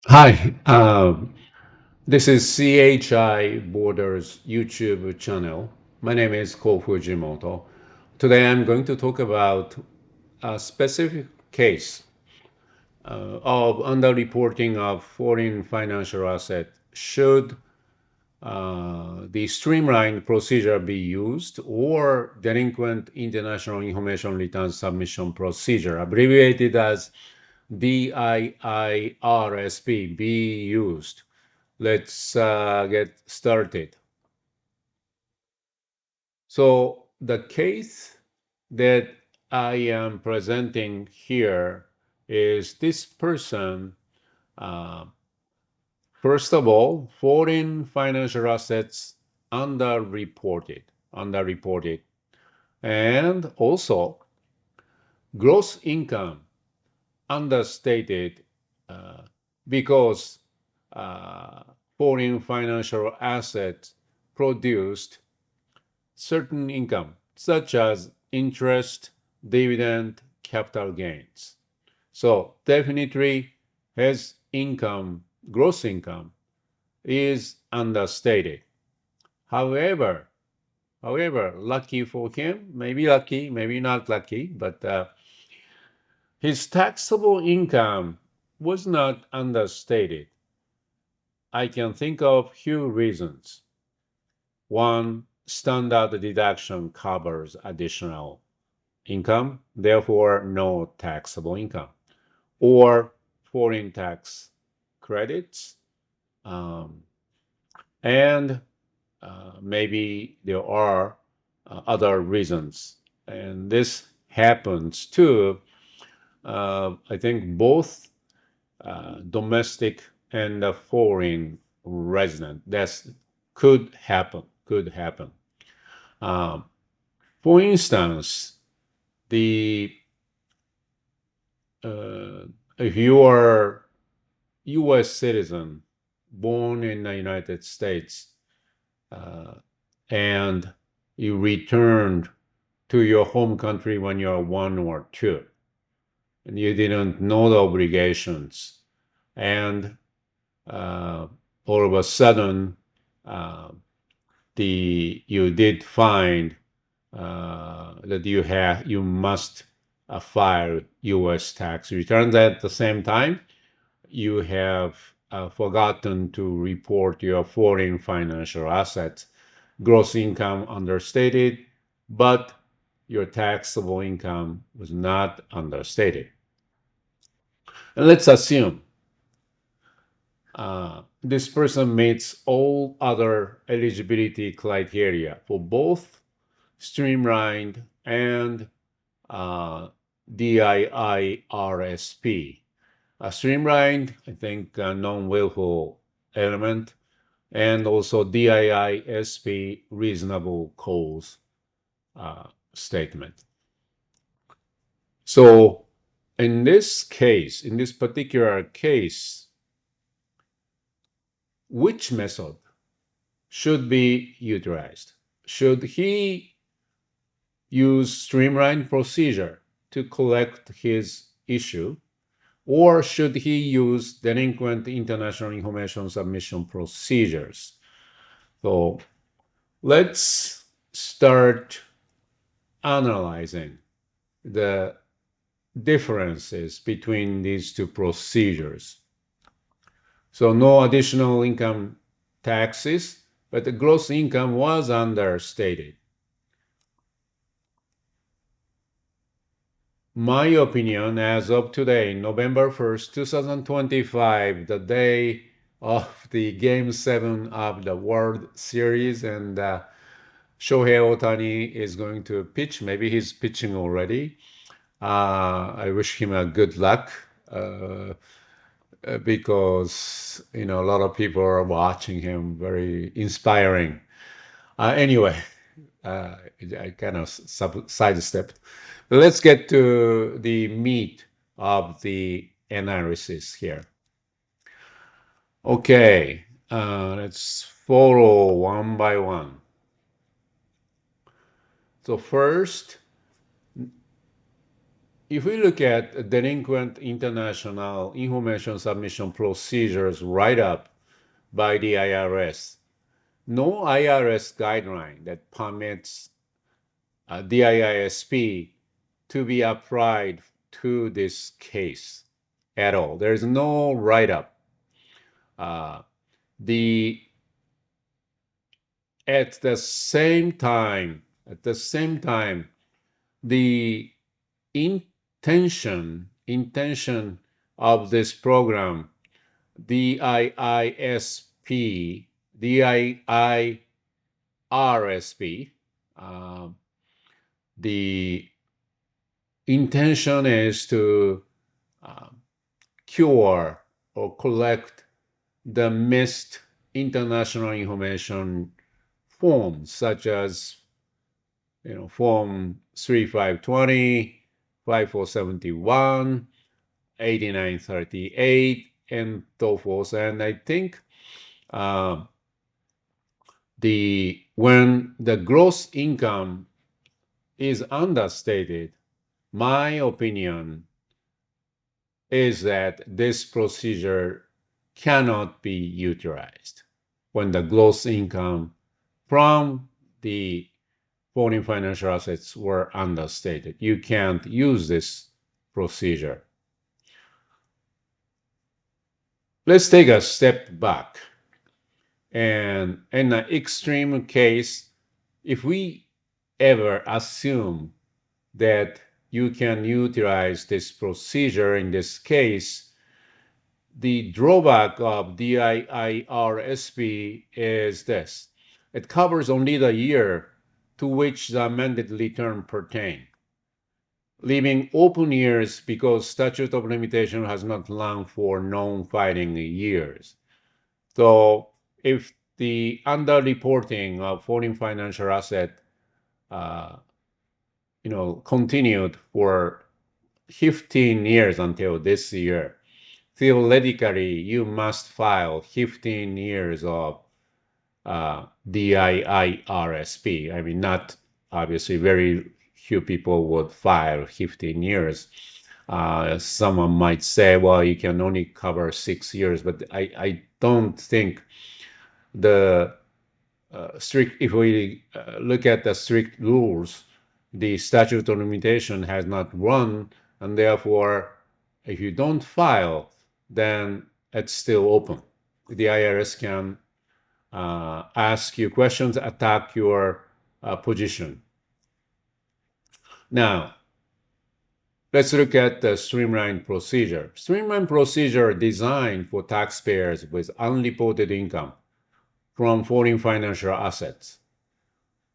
Hi, this is CHI Borders YouTube channel. My name is Ko Fujimoto. Today I'm going to talk about a specific case of underreporting of foreign financial asset. Should the streamlined procedure be used or delinquent international information return submission procedure, abbreviated as DIIRSP, be used? Let's get started. So the case that I am presenting here is this person, uh, first of all, foreign financial assets underreported, and also gross income understated uh, because uh, foreign financial assets produced certain income, such as interest, dividend, capital gains. So definitely his income, gross income, is understated. However, lucky for him, maybe lucky, maybe not lucky, but his taxable income was not understated. I can think of few reasons. One, standard deduction covers additional income, therefore no taxable income, or foreign tax credits, um, and maybe there are other reasons. And this happens to, I think, both domestic and foreign resident. That's could happen. Could happen. Um, for instance, the uh, if you are U.S. citizen born in the United States uh, and you returned to your home country when you're 1 or 2, and you didn't know the obligations, and all of a sudden uh, you did find that you must file U.S. tax returns. At the same time, you have forgotten to report your foreign financial assets, gross income understated, but your taxable income was not understated. And let's assume this person meets all other eligibility criteria for both Streamlined and DIIRSP. Streamlined, I think, non-willful element, and also DIISP, reasonable cause statement. So in this case, in this particular case, which method should be utilized? Should he use streamlined procedure to collect his issue, or should he use delinquent international information submission procedures? So let's start analyzing the differences between these two procedures. So no additional income taxes, but the gross income was understated. My opinion, as of today, November 1st, 2025, the day of the Game 7 of the World Series, and Shohei Ohtani is going to pitch. Maybe he's pitching already. I wish him a good luck because a lot of people are watching him. Very inspiring. Anyway, I kind of sidestepped. But let's get to the meat of the analysis here. Okay, let's follow one by one. So first, if we look at delinquent international information submission procedures write-up by the IRS, no IRS guideline that permits DIIRSP to be applied to this case at all. There's no write-up. The at the same time, the intention of this program, DIISP, DIIRSP, the intention is to cure or collect the missed international information forms, such as Form 3520, 5471, 8938, and so forth. And I think when the gross income is understated, my opinion is that this procedure cannot be utilized when the gross income from the foreign financial assets were understated. You can't use this procedure. Let's take a step back. And in an extreme case, if we ever assume that you can utilize this procedure in this case, the drawback of DIIRSP is this. It covers only the year to which the amended return pertain, leaving open years because statute of limitation has not run for non-filing years. So if the underreporting of foreign financial asset continued for 15 years until this year, theoretically, you must file 15 years of DIIRSP. I mean, not obviously, very few people would file 15 years. Someone might say, well, you can only cover 6 years, but I don't think the strict, if we look at the strict rules, the statute of limitation has not run, and therefore, if you don't file, then it's still open. The IRS can ask you questions, attack your position. Now, let's look at the streamlined procedure. Streamlined procedure designed for taxpayers with unreported income from foreign financial assets.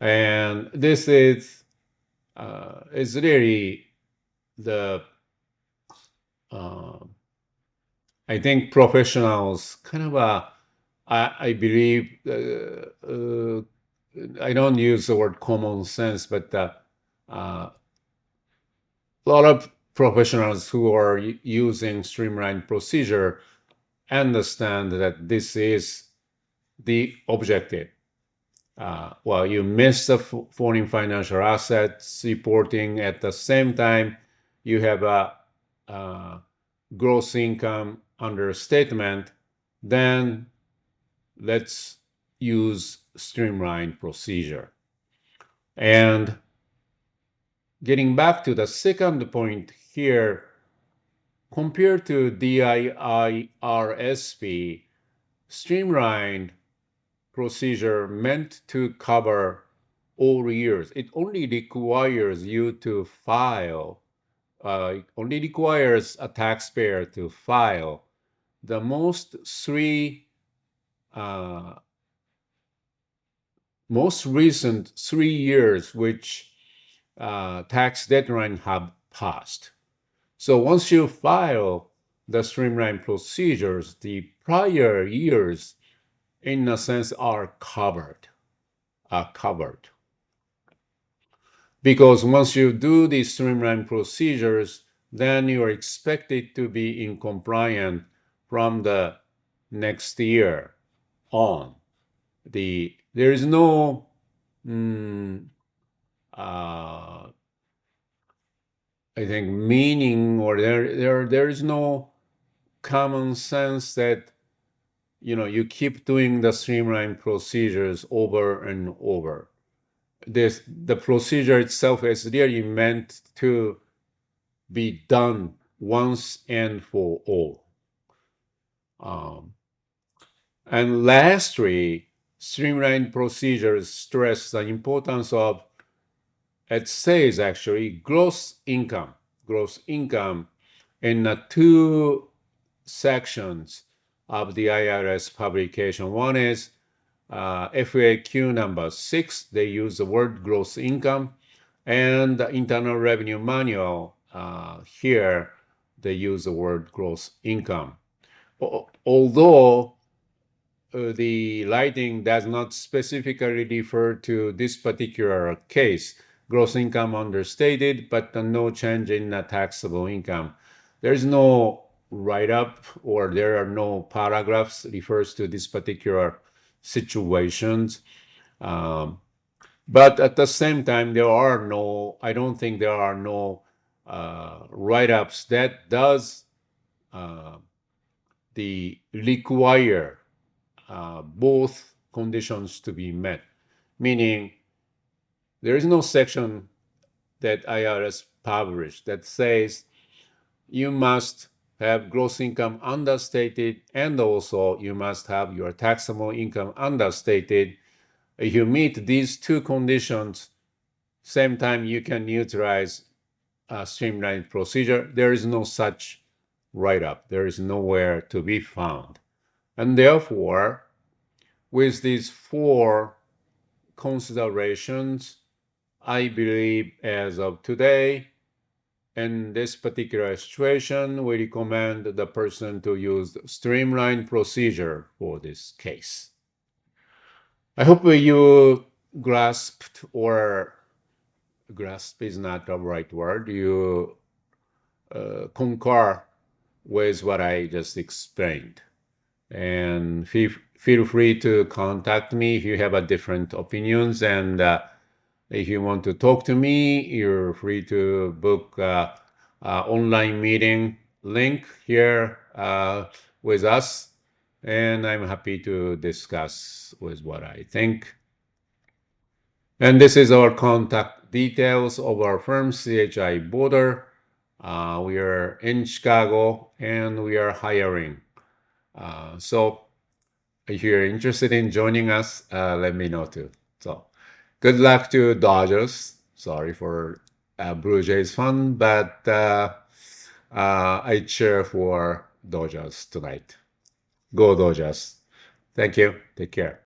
And this is really the I think professionals kind of I believe I don't use the word common sense, but a lot of professionals who are using streamlined procedure understand that this is the objective. Well, you miss the foreign financial assets reporting at the same time you have a gross income understatement, then let's use streamlined procedure. And getting back to the second point here, compared to DIIRSP, streamlined procedure meant to cover all years. It only requires you to file, only requires a taxpayer to file the most recent 3 years which tax deadline have passed. So once you file the streamlined procedures, the prior years, in a sense, are covered. Because once you do these streamlined procedures, then you are expected to be in compliance from the next year on. There is no I think, meaning, or there is no common sense that you keep doing the streamlined procedures over and over. The procedure itself is really meant to be done once and for all. And lastly, streamlined procedures stress the importance of, it says actually, gross income. Gross income in the two sections of the IRS publication. One is FAQ number 6. They use the word gross income. And the Internal Revenue Manual, here, they use the word gross income. Although the writing does not specifically refer to this particular case, gross income understated, but no change in the taxable income. There's no write-up, or there are no paragraphs refers to this particular situations. But at the same time, I don't think there are no write-ups that does the require both conditions to be met. Meaning, there is no section that IRS published that says you must have gross income understated, and also you must have your taxable income understated. If you meet these two conditions, same time you can utilize a streamlined procedure. There is no such write-up. There is nowhere to be found. And therefore, with these four considerations, I believe as of today, in this particular situation, we recommend the person to use streamlined procedure for this case. I hope you grasped, or grasp is not the right word, you concur with what I just explained. And feel free to contact me if you have a different opinions. And if you want to talk to me, you're free to book online meeting link here with us. And I'm happy to discuss with what I think. And this is our contact details of our firm, CHI Border. We are in Chicago, and we are hiring. So if you're interested in joining us, let me know too. So good luck to Dodgers. Sorry for Blue Jays fun, but I cheer for Dodgers tonight. Go Dodgers. Thank you. Take care.